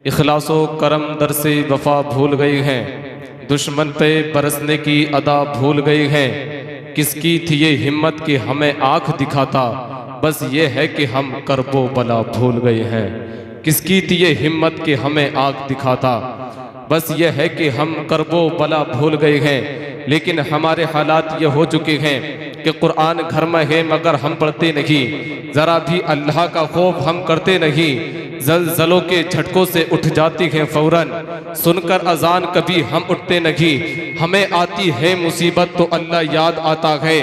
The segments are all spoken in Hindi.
इखलासो करम दर से वफा भूल गए हैं, दुश्मन पे बरसने की अदा भूल गए हैं। किसकी थी ये हिम्मत कि हमें आँख दिखाता, बस ये है कि हम करबो बला भूल गए हैं। किसकी थी ये हिम्मत कि हमें आँख दिखाता, बस ये है कि हम करबो बला भूल गए हैं। लेकिन हमारे हालात ये हो चुके हैं कि कुरान घर में है मगर हम पढ़ते नहीं, ज़रा भी अल्लाह का खौफ हम करते नहीं। जलजलों के झटकों से उठ जाती हैं फौरन, सुनकर अजान कभी हम उठते नहीं। हमें आती है मुसीबत तो अल्लाह याद आता है,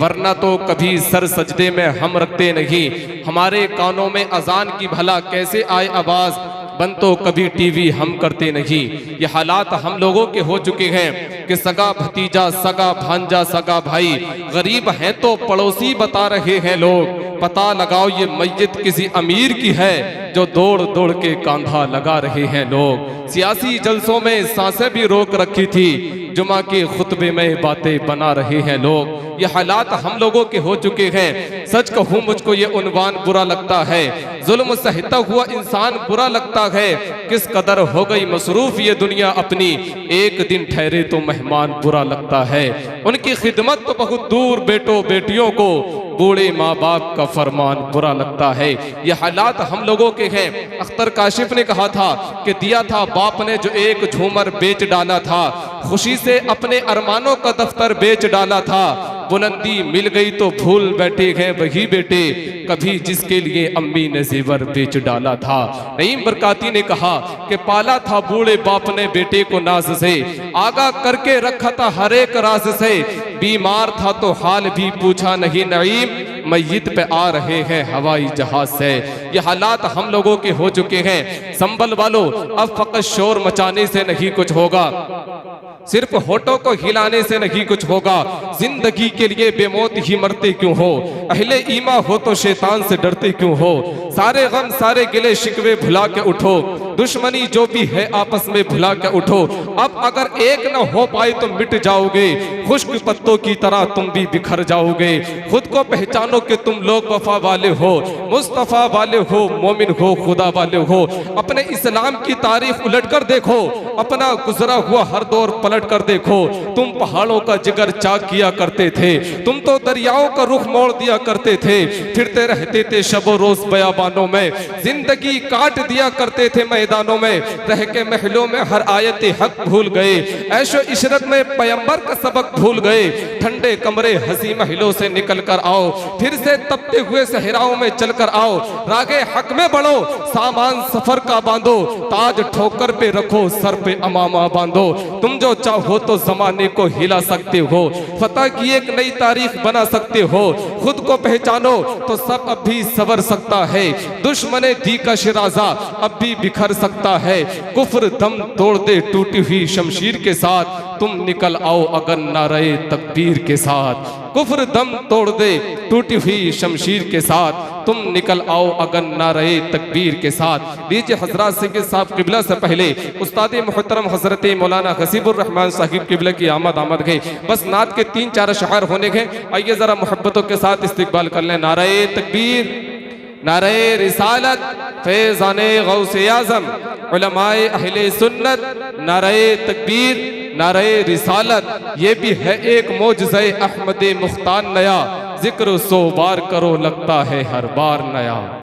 वरना तो कभी सर सजदे में हम रखते नहीं। हमारे कानों में अजान की भला कैसे आए आवाज़, बंद तो कभी टीवी हम करते नहीं। ये हालात हम लोगों के हो चुके हैं कि सगा भतीजा, सगा भांजा, सगा भाई, गरीब हैं तो पड़ोसी बता रहे हैं लोग। पता लगाओ ये मैयत किसी अमीर की है, जो दौड़ दौड़ के कांधा लगा रहे हैं लोग। सियासी जलसों में सांसें भी रोक रखी थी, जुमा के खुतबे में बातें बना रहे हैं लोग। ये हालात हम लोगों के हो चुके हैं। सच कहूँ मुझको ये उन्वान बुरा लगता है, जुल्म सहता हुआ इंसान बुरा लगता है। किस कदर हो गई मसरूफ ये दुनिया अपनी, एक दिन ठहरे तो मेहमान बुरा लगता है। उनकी खिदमत तो बहुत दूर, बेटों बेटियों को बूढ़े माँ बाप का फरमान बुरा लगता है। ये हालात हम लोगों के हैं। अख्तर काशिफ ने कहा था कि दिया था बाप ने जो एक झूमर बेच डाला था, खुशी से अपने अरमानों का दफ्तर बेच डाला था। बुलंदी मिल गई तो भूल बैठे हैं वही बेटे, कभी जिसके लिए अम्मी ने जेवर बेच डाला था। नईम बरकाती ने कहा कि पाला था बूढ़े बाप ने बेटे को नाज से, आगा करके रखा था हर एक राज से। बीमार था तो हाल भी पूछा नहीं नईम, मैयत पे आ रहे हैं हवाई जहाज से। ये हालात हम लोगों के हो चुके हैं। संभल वालों, अब फकत शोर मचाने से नहीं कुछ होगा, सिर्फ होठों को हिलाने से नहीं कुछ होगा। जिंदगी के लिए बेमौत ही मरते क्यों हो, अहले ईमा हो तो शैतान से डरते क्यों हो। सारे गम सारे गिले शिकवे भुला के उठो, दुश्मनी जो भी है आपस में भुला के उठो। अब अगर एक न हो पाए तो मिट जाओगे, खुश्क पत्तों की तरह तुम भी बिखर जाओगे। खुद को पहचानो कि तुम लोग वफा वाले हो, मुस्तफा वाले हो, मोमिन हो, खुदा वाले हो। अपने इस्लाम की तारीख उलट कर देखो, अपना गुजरा हुआ हर दौर पलट कर देखो। तुम पहाड़ों का जिगर चाक किया करते थे, तुम तो दरियाओं का रुख मोड़ दिया करते थे। फिरते रहते थे शबो रोज बयाबानों में, जिंदगी काट दिया करते थे मैदानों में। रह के महलों में हर आयत हक भूल गए, ऐशो इशरत में पैगंबर का सबक भूल गए। ठंडे कमरे हंसी महलों से निकल कर आओ, फिर से तपते हुए सहराओं में चल कर आओ। रागे हक में बढ़ो, सामान सफर का बांधो, ताज ठोकर पे रखो, सर पे अमामा बांधो। तुम जो चाहो तो जमाने को हिला सकते हो, फतह की एक नई तारीख बना सकते हो। खुद को पहचानो तो सब अब भी सवर सकता है, दुश्मने दी का शिराजा अब भी बिखर सकता है। कुफ्र दम तोड़ दे टूटी हुई शमशीर के साथ, तुम निकल आओ अगर नारे तकबीर के साथ। कुफ्र दम तोड़ दे टूटी हुई शमशीर के साथ, तुम निकल आओ अगर नारे तकबीर के साथ। लीजिए हजरात सिंह साहब किबला से पहले उस्ताद मोहतरम हजरत मौलाना गसीबुर रहमान साहिब किबला की आमद गई। बस नात के 3-4 शहर होने के, आइए जरा मोहब्बतों के साथ इस्तिकबाल कर लें। नारे तकबीर, नारे रिसालत, फैज़ाने गौसे आज़म, उलमाए अहले सुन्नत, नारे तकबीर, नारे रिसालत। ये भी है एक मौजज़े अहमद मुख्तार नया, जिक्र 100 बार करो लगता है हर बार नया।